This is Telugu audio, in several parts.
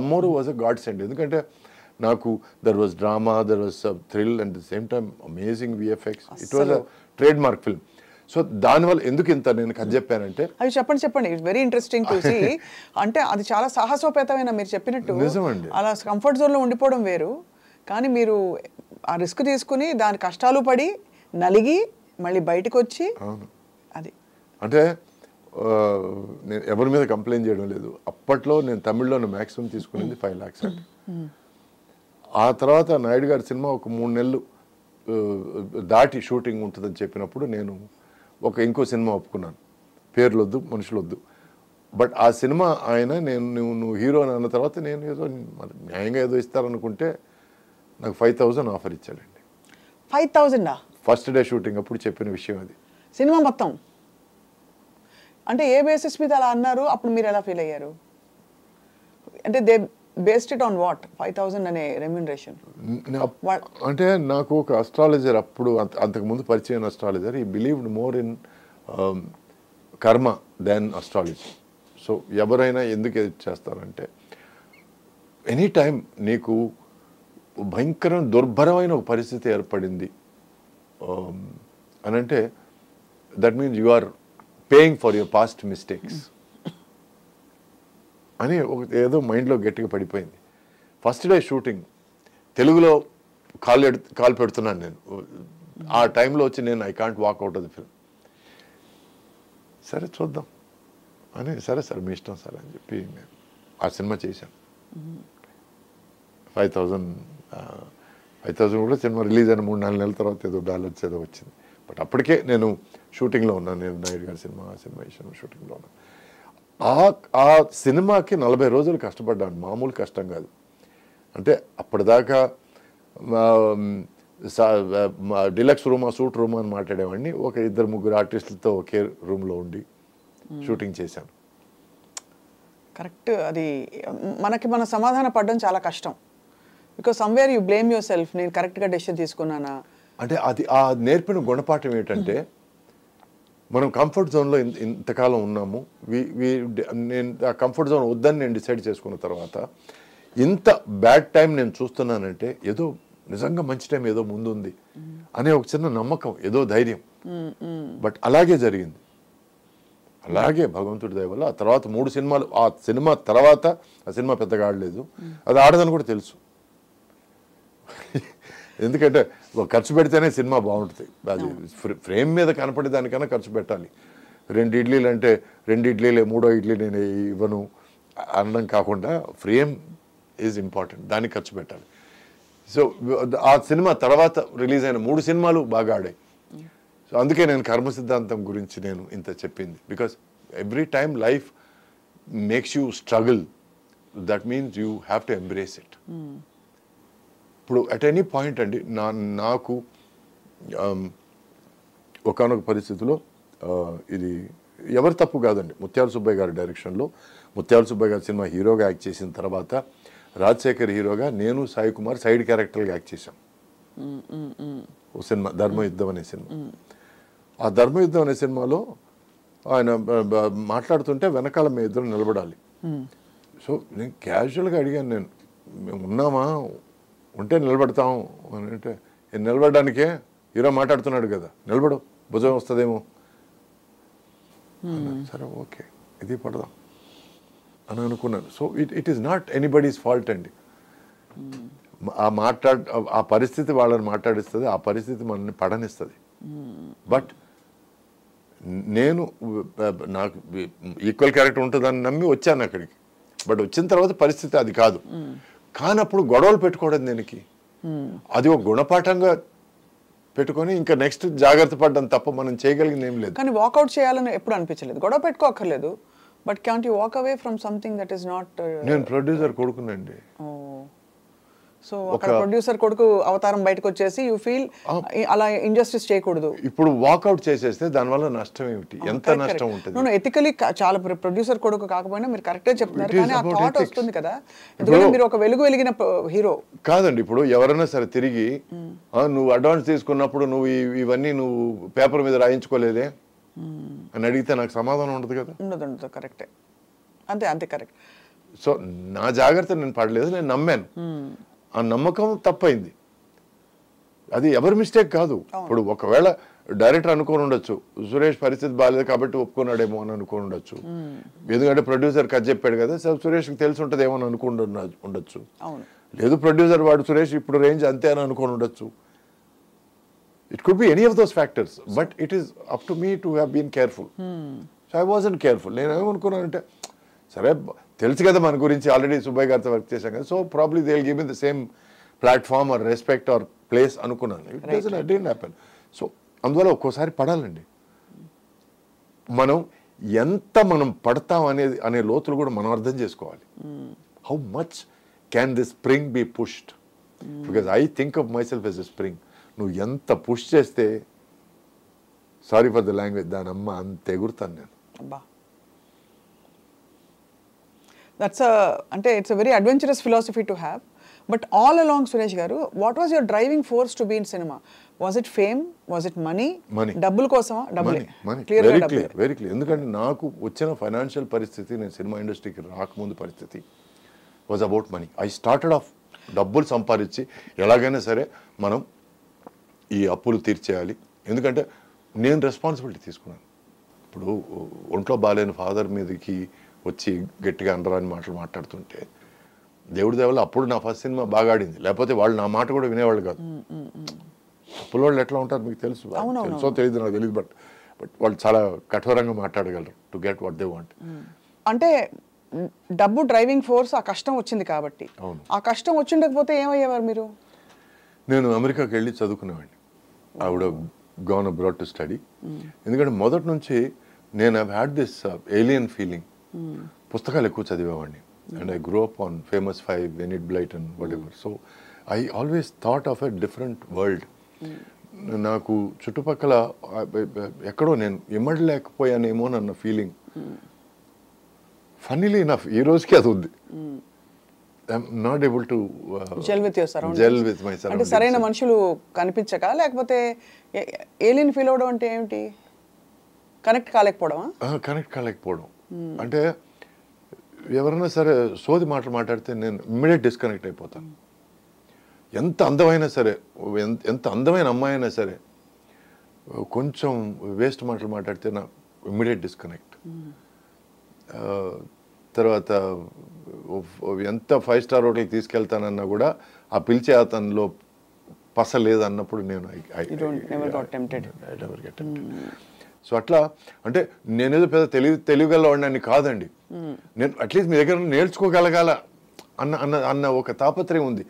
Ammoru was a God send. ఎందుకంటే నాకు there was drama, there was thrill and the same time amazing VFX. It was a trademark film. So దానివల్ల ఎందుకు ఇంత నేను కథ చెప్పానంటే, అది చెప్పండి it's very interesting to see. అంటే అది చాలా సాహసోపేతమైన, మీరు చెప్పినట్టు నిజమండి. అలా కంఫర్ట్ జోన్లో ఉండిపోవడం వేరు, కానీ మీరు ఆ రిస్క్ తీసుకుని దాని కష్టాలు పడి నలిగి మళ్ళీ బయటకు వచ్చి అది అంటే నేను ఎవరి మీద కంప్లైంట్ చేయడం లేదు. అప్పట్లో నేను తమిళ్లో మ్యాక్సిమం తీసుకునేది 5 lakhs అండి. ఆ తర్వాత నాయుడు గారి సినిమా ఒక 3 నెలలు దాటి షూటింగ్ ఉంటుందని చెప్పినప్పుడు నేను ఇంకో సినిమా ఒప్పుకున్నాను. పేర్లు వద్దు, మనుషులు వద్దు. బట్ ఆ సినిమా ఆయన నువ్వు హీరో అన్న తర్వాత నేను ఏదో న్యాయంగా ఏదో ఇస్తారనుకుంటే నాకు 5,000 ఆఫర్ ఇచ్చాడండి. 5,000 ఫస్ట్ డే షూటింగ్ అప్పుడు చెప్పిన విషయం అది. సినిమా మొత్తం అంటే ఏ బేసిస్ మీద అలా అన్నారు? అప్పుడు మీరు ఎలా ఫీల్ అయ్యారు? అంటే they based it on what 5,000 అనే రెమ్యూనరేషన్? అంటే నాకు ఒక అస్ట్రాలజర్ అప్పుడు అంతకుముందు పరిచయం అస్ట్రాలజర్, ఈ believed more in karma then astrology. So ఎవరైనా ఎందుకు చేస్తారంటే, ఎనీ టైం నీకు భయంకరమైన దుర్భరమైన ఒక పరిస్థితి ఏర్పడింది అని అంటే, that means you are paying for your past mistakes అని ఏదో మైండ్లో గట్టిగా పడిపోయింది. ఫస్ట్ డే షూటింగ్ తెలుగులో కాల్ పెడుతున్నాను నేను. ఆ టైంలో వచ్చి నేను I can't walk out of the film. సరే చూద్దాం అని, సరే సార్ మీ ఇష్టం సార్ అని చెప్పి నేను ఆ సినిమా చేశాను. 5,000 కూడా సినిమా రిలీజ్ అయిన 3-4 నెలల తర్వాత ఏదో డాలర్స్ ఏదో వచ్చింది. బట్ అప్పటికే నేను షూటింగ్లో ఉన్నాను. నేను నాయుడు గారి సినిమా షూటింగ్లో ఉన్నాను. ఆ సినిమాకి 40 రోజులు కష్టపడ్డాను. మామూలు కష్టం కాదు. అంటే అప్పటిదాకా డిలక్స్ రూమా, సూట్ రూమా అని మాట్లాడేవాడిని. 2-3 ఆర్టిస్టులతో ఒకే రూమ్లో ఉండి షూటింగ్ చేశాను. కరెక్ట్. అది మన సమాధాన పడడం చాలా కష్టం. Because somewhere you blame your self. నేను కరెక్ట్గా డెసిషన్ తీసుకున్నానా అంటే అది ఆ నేర్పిన గుణపాఠం ఏంటంటే, మనం కంఫర్ట్ జోన్లో ఇంతకాలం ఉన్నాము. నేను ఆ కంఫర్ట్ జోన్ వద్దని నేను డిసైడ్ చేసుకున్న తర్వాత ఇంత బ్యాడ్ టైం నేను చూస్తున్నానంటే ఏదో నిజంగా మంచి టైం ఏదో ముందుంది అనే ఒక చిన్న నమ్మకం, ఏదో ధైర్యం. బట్ అలాగే జరిగింది. అలాగే భగవంతుడి దయ వల్ల ఆ తర్వాత 3 సినిమాలు, ఆ సినిమా తర్వాత ఆ సినిమా పెద్దగా ఆడలేదు. అది ఆడదని కూడా తెలుసు. ఎందుకంటే ఖర్చు పెడితేనే సినిమా బాగుంటుంది. అది ఫ్రేమ్ మీద కనపడే దానికన్నా ఖర్చు పెట్టాలి. 2 ఇడ్లీలు అంటే 2 ఇడ్లీలే, 3వ ఇడ్లీ నేను ఇవ్వను అనడం కాకుండా ఫ్రేమ్ ఈజ్ ఇంపార్టెంట్, దానికి ఖర్చు పెట్టాలి. సో ఆ సినిమా తర్వాత రిలీజ్ అయిన 3 సినిమాలు బాగా ఆడాయి. సో అందుకే నేను కర్మ సిద్ధాంతం గురించి నేను ఇంత చెప్పింది. Because every time life makes you struggle, that means you have to embrace it. ఇప్పుడు అట్ ఎనీ పాయింట్ అండి, నాకు ఒకానొక పరిస్థితిలో ఇది ఎవరి తప్పు కాదండి. ముత్యాల సుబ్బయ్య గారి డైరెక్షన్లో ముత్యాల సుబ్బయ్య గారి సినిమా హీరోగా యాక్ట్ చేసిన తర్వాత రాజశేఖర్ హీరోగా నేను సాయి కుమార్ సైడ్ క్యారెక్టర్గా యాక్ట్ చేశాం. ఓ సినిమా ధర్మయుద్ధం అనే సినిమా. ఆ ధర్మయుద్ధం అనే సినిమాలో ఆయన మాట్లాడుతుంటే వెనకాల మేము ఇద్దరు నిలబడాలి. సో నేను క్యాజువల్గా అడిగాను, మేము ఉన్నామా, ఉంటే నిలబడతాం అని. అంటే నిలబడడానికే హీరో మాట్లాడుతున్నాడు కదా, నిలబడు, భుజం వస్తుందేమో. సరే ఓకే, ఇది పడదాం అని అనుకున్నాను. So it is not anybody's fault అండి. ఆ పరిస్థితి వాళ్ళని మాట్లాడిస్తుంది, ఆ పరిస్థితి మనల్ని పడనిస్తుంది. బట్ నేను నాకు ఈక్వల్ క్యారెక్టర్ ఉంటుందని నమ్మి వచ్చాను అక్కడికి. బట్ వచ్చిన తర్వాత పరిస్థితి అది కాదు. కానప్పుడు గొడవలు పెట్టుకోవడం దేనికి? అది ఒక గుణపాఠంగా పెట్టుకొని ఇంకా నెక్స్ట్ జాగ్రత్త పడ్డం తప్ప మనం చేయగలిగింది ఏం లేదు. కానీ వాకౌట్ చేయాలని ఎప్పుడు అనిపించలేదు? గొడవ పెట్టుకోక్కర్లేదు, but can't you walk away from something that is not. నేను ప్రొడ్యూసర్ కొడుకునండి. సో అక్కడ ప్రొడ్యూసర్ కొడుకు అవతారం బయటకు వచ్చేసి యూ ఫీల్ అలా ఇంజస్టిస్ చేయకూడదు. ఇప్పుడు వాకౌట్ చేసేస్తే దానివల్ల నష్టం ఏమిటి? ఎంత నష్టం ఉంటుంది? ఎథికలీ చాలా ప్రొడ్యూసర్ కొడుకు కాకపోయినా మీరు కరెక్టే చెప్తున్నారు, కానీ ఆ థాట్ వస్తుంది కదా. ఎందుకంటే మీరు ఒక వెలుగు వెలిగిన హీరో కాదండి. ఇప్పుడు ఎవరైనా సరే తిరిగి నువ్వు అడ్వాన్స్ తీసుకున్నప్పుడు నువ్వు ఇవన్నీ నువ్వు పేపర్ మీద రాయించుకోలేదే అని అడిగితే నాకు సమాధానం ఉండదు కదా. ఉండదు, కరెక్టే, అంతే కరెక్ట్. సో నా జాగ్రత్త నేను పడలేదు, నేను నమ్మాను. ఆ నమ్మకం తప్పైంది. అది ఎవరి మిస్టేక్ కాదు. ఇప్పుడు ఒకవేళ డైరెక్టర్ అనుకోని ఉండొచ్చు, సురేష్ పరిస్థితి బాగాలేదు కాబట్టి ఒప్పుకున్నాడేమో అని అనుకోని ఉండొచ్చు. ఎందుకంటే ప్రొడ్యూసర్ కథ చెప్పాడు కదా, సురేష్కి తెలిసి ఉంటుంది ఏమో అని అనుకుని ఉండొచ్చు. లేదు ప్రొడ్యూసర్ వాడు సురేష్ ఇప్పుడు రేంజ్ అంతే అని అనుకోని ఉండొచ్చు. It could be any of those factors, but it is up to me to have been careful. So I wasn't careful. నేను ఏమనుకున్నానంటే సరే తెలుసు కదా మన గురించి, ఆల్రెడీ సుబ్బయ్య గారితో వర్క్ చేశాం కదా, so probably they will give me the same platform or respect or place అనుకున్నాను. It doesn't happen. సో అందువల్ల ఒక్కోసారి పడాలండి. మనం ఎంత మనం పడతాం అనే లోతులు కూడా మనం అర్థం చేసుకోవాలి. How much can this spring be pushed? Because I think of myself as a spring. నువ్వు ఎంత పుష్ చేస్తే, సారీ ఫర్ ద లాంగ్వేజ్, దాని అమ్మ అంత ఎగురుతాను నేను. దట్స్ అంటే it's a very adventurous philosophy to have. But all along Suresh garu, what was your driving force to be in cinema? Was it fame? Was it money? డబ్బుల కోసమా? Very clear. ఎందుకంటే నాకు వచ్చిన ఫైనాన్షియల్ పరిస్థితి, నేను సినిమా ఇండస్ట్రీకి రాకముందు పరిస్థితి was about money. I started off డబ్బులు సంపాదించి ఎలాగైనా సరే మనం ఈ అప్పులు తీర్చేయాలి. ఎందుకంటే నేను రెస్పాన్సిబిలిటీ తీసుకున్నాను. ఇప్పుడు ఒంట్లో బాగాలేని ఫాదర్ మీదకి వచ్చి గట్టిగా అనరాని మాటలు మాట్లాడుతుంటే దేవుడి దేవల్ల అప్పుడు నా ఫస్ట్ సినిమా బాగా ఆడింది, లేకపోతే వాళ్ళు నా మాట కూడా వినేవాళ్ళు కాదు. అప్పుల వాళ్ళు ఎట్లా ఉంటారు మీకు తెలుసు, తెలుసో తెలియదు నాకు తెలియదు, బట్ వాళ్ళు చాలా కఠోరంగా మాట్లాడగలరు to get what they want. అంటే డబ్బు డ్రైవింగ్ ఫోర్స్, ఆ కష్టం వచ్చింది కాబట్టి. ఆ కష్టం వచ్చిండకపోతే ఏమయ్యేవారు మీరు? నేను అమెరికాకి వెళ్ళి చదువుకునేవాడిని. I would have gone abroad to study. ఎందుకంటే మొదటి నుంచి నేను have had this alien feeling. పుస్తకాలు ఎక్కువ చదివేవాడిని. And I grow up on famous 5, Enid Blyton, whatever. So I always thought of a different world. నాకు చుట్టుపక్కల ఎక్కడో నేను ఇమ్మడలేకపోయానేమో అన్న ఫీలింగ్. ఫన్నీలీ ఇనఫ్ ఈ రోజుకి అది ఉంది. I'm not able to gel with your surroundings. Gel with my surroundings. అంటే సరైన మనుషులు కనిపించక, లేకపోతే ఏలియన్ ఫీల్ అవడం అంటే ఏమిటి? కనెక్ట్ కాలేకపోవడమా? కనెక్ట్ కాలేకపోవడం అంటే ఎవరైనా సరే సోది మాటలు మాట్లాడితే నేను ఇమ్మీడియట్ డిస్కనెక్ట్ అయిపోతాను. ఎంత అందమైనా సరే, ఎంత అందమైన అమ్మాయి అయినా సరే కొంచెం వేస్ట్ మాటలు మాట్లాడితే నా ఇమ్మీడియట్ డిస్కనెక్ట్. తర్వాత ఎంత 5 స్టార్ హోటల్కి తీసుకెళ్తానన్నా కూడా ఆ పిలిచే అతనిలో పస లేదన్నప్పుడు నేను సో అట్లా అంటే నేనేదో పెద్ద తెలియగలవాడిని కాదండి. నేను అట్లీస్ట్ మీ దగ్గర నేర్చుకోగలగాల అన్న ఒక తాపత్రయం ఉంది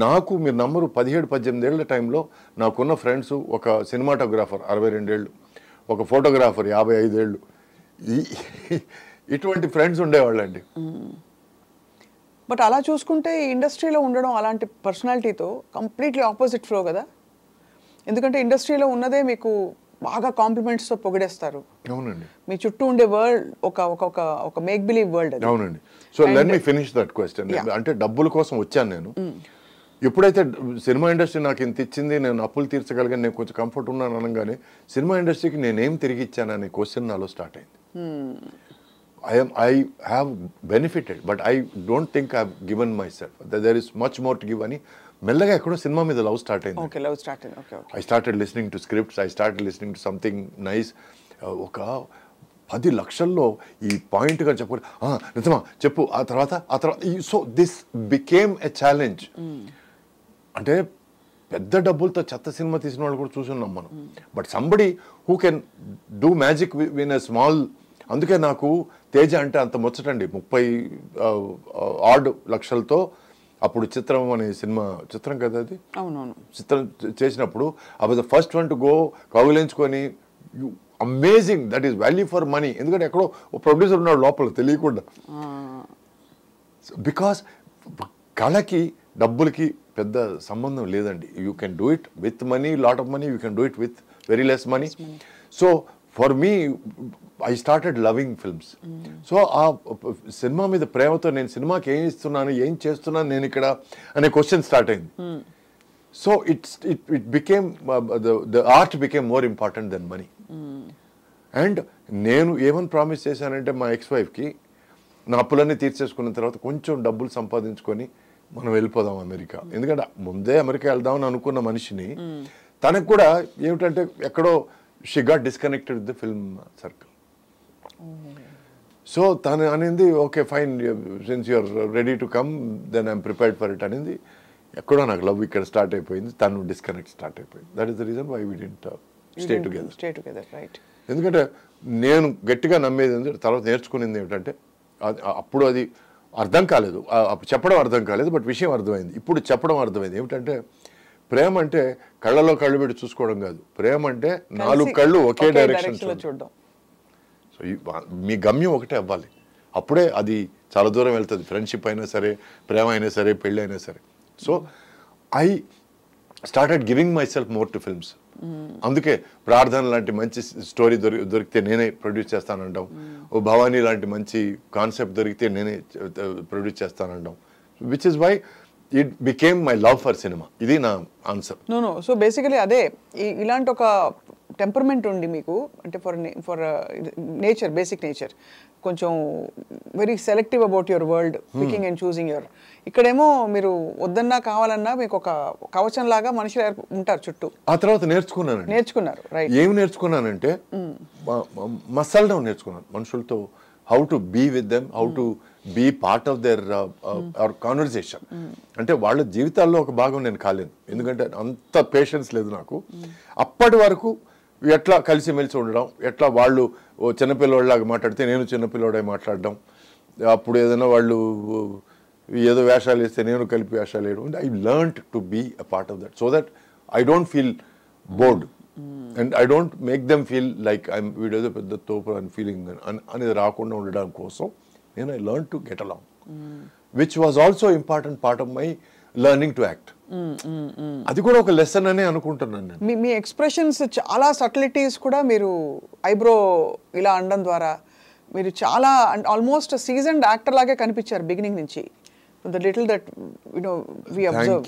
నాకు. మీరు నమ్మరు, 17-18 ఏళ్ల టైంలో నాకున్న ఫ్రెండ్స్, ఒక సినిమాటోగ్రాఫర్ 62 ఏళ్ళు, ఒక ఫోటోగ్రాఫర్ 55 ఏళ్ళు, ఇటువంటి ఫ్రెండ్స్ ఉండేవాళ్ళండి. బట్ అలా చూసుకుంటే ఈ ఇండస్ట్రీలో ఉండడం అలాంటి పర్సనాలిటీతో కంప్లీట్లీ ఆపోజిట్ ఫ్లో కదా. ఎందుకంటే ఇండస్ట్రీలో ఉన్నదే మీకు బాగా కాంప్లిమెంట్స్తో పొగిడేస్తారు. అవునండి. మీ చుట్టూ ఉండే వరల్డ్ ఒక మేక్ బిలీవ్ వరల్డ్. అవునండి. So let me finish that question. అంటే డబ్బుల కోసం వచ్చాను నేను. ఎప్పుడైతే సినిమా ఇండస్ట్రీ నాకు ఇంత ఇచ్చింది, నేను అప్పులు తీర్చగలిగాను, నేను కొంచెం కంఫర్ట్ ఉన్నాను అనగానే సినిమా ఇండస్ట్రీకి నేనేం తిరిగి ఇచ్చాననే క్వశ్చన్ నాలో స్టార్ట్ అయింది. I have benefited, but I don't think I've given myself. There is much more to give అని మెల్లగా ఎక్కడో సినిమా మీద లవ్ స్టార్ట్ అయింది. ఓకే, లవ్ స్టార్ట్ అయింది. Okay, I started listening to scripts, I started listening to something nice. ఒక 10 లక్షల్లో ఈ పాయింట్గా చెప్పు, నిజమా చెప్పు, ఆ తర్వాత so this became a challenge. అంటే పెద్ద డబ్బులతో చెత్త సినిమా తీసిన వాళ్ళు కూడా చూసున్నాం మనం. But somebody who can do magic win a small. అందుకే నాకు తేజ అంటే అంత ముచ్చటండి. 30 లక్షలతో అప్పుడు చిత్రం అనే సినిమా, చిత్రం కదా అది, చిత్రం చేసినప్పుడు I was the first one to go, కౌగిలించుకొని, amazing, that is value for money. ఎందుకంటే ఎక్కడో ప్రొడ్యూసర్ ఉన్నాడు లోపల తెలియకుండా. బికాస్ కళకి డబ్బులకి పెద్ద సంబంధం లేదండి. You can do it with money, lot of money, you can do it with very less money. So for me I started loving films. So ఆ సినిమా మీద ప్రేమతో నేను సినిమాకి ఏం ఇస్తున్నాను, ఏం చేస్తున్నాను నేను ఇక్కడ అనే క్వశ్చన్ స్టార్ట్ అయింది. So it became the art became more important than money. And నేను ఏమని ప్రామిస్ చేశానంటే మా ఎక్స్ వైఫ్కి, నా అప్పులన్నీ తీర్చేసుకున్న తర్వాత కొంచెం డబ్బులు సంపాదించుకొని మనం వెళ్ళిపోదాం అమెరికా. ఎందుకంటే ముందే అమెరికా వెళ్దామని అనుకున్న మనిషిని తనకు కూడా ఏమిటంటే ఎక్కడో she got disconnected with the film circle. So తను అనింది okay fine, since you're ready to come then I'm prepared for it అనేది. ఎక్కడో నాకు లవ్ ఇక్కడ స్టార్ట్ అయిపోయింది, తను డిస్కనెక్ట్ స్టార్ట్ అయిపోయింది. That is the reason why we didn't stay together. Right. ఎందుకంటే నేను గట్టిగా నమ్మేది ఏంటంటే, తర్వాత నేర్చుకునేది ఏమిటంటే, అప్పుడు అది అర్థం కాలేదు, చెప్పడం అర్థం కాలేదు, బట్ విషయం అర్థమైంది. ఇప్పుడు చెప్పడం అర్థమైంది. ఏమిటంటే ప్రేమ అంటే కళ్ళలో కళ్ళు పెట్టి చూసుకోవడం కాదు, ప్రేమ అంటే 4 కళ్ళు ఒకే డైరెక్షన్ చూడడం. సో మీ గమ్యం ఒకటే అవ్వాలి, అప్పుడే అది చాలా దూరం వెళ్తుంది. ఫ్రెండ్షిప్ అయినా సరే, ప్రేమ అయినా సరే, పెళ్ళి అయినా సరే. So I started giving my self more to films. అందుకే ప్రార్థన లాంటి మంచి స్టోరీ దొరికితే నేనే ప్రొడ్యూస్ చేస్తానంటాం, ఓ భవానీ లాంటి మంచి కాన్సెప్ట్ దొరికితే నేనే ప్రొడ్యూస్ చేస్తానంటాం. Which is why it became my love for cinema. ఇది నా ఆన్సర్. నో. సో బేసికలీ అదే ఇలాంటి ఒక టెంపర్మెంట్ ఉండి మీకు, అంటే ఫర్ నేచర్, బేసిక్ నేచర్, కొంచెం very selective about your world, picking and choosing your. ఇక్కడేమో మీరు వద్దన్నా కావాలన్నా మీకు ఒక కవచం లాగా మనుషులు ఉంటారు చుట్టూ. ఆ తర్వాత నేర్చుకున్నారు. రైట్. ఏమి నేర్చుకున్నానంటే మసలడం నేర్చుకున్నాను మనుషులతో. How to be with them, how to be part of their conversation. అంటే వాళ్ళ జీవితాల్లో ఒక భాగం నేను కాలేను, ఎందుకంటే అంత పేషెన్స్ లేదు నాకు. అప్పటి వరకు ఎట్లా కలిసిమెలిసి ఉండడం, ఎట్లా వాళ్ళు ఓ చిన్నపిల్లవాళ్ళలాగా మాట్లాడితే నేను చిన్నపిల్లవాడే మాట్లాడడం, అప్పుడు ఏదైనా వాళ్ళు ఏదో వేషాలు వేస్తే నేను కలిపి వేషాలు వేయడం. I learned to be a part of that, so that I don't feel bored and I don't make them feel like I'm వీడేదో పెద్ద తోపు అని ఫీలింగ్ అనేది రాకుండా ఉండడం కోసం నేను I learn to get along, which was also important part of my learning to act. అది కూడా ఒక లెసన్ అనే అనుకుంటున్నాను నేను. మీ ఎక్స్ప్రెషన్స్ చాలా సటిలిటీస్ కూడా మీరు ఐబ్రో ఇలా అనడం ద్వారా మీరు చాలా ఆల్మోస్ట్ సీజన్డ్ యాక్టర్ లాగే కనిపించారు బిగినింగ్ నుంచి. The little that we observe.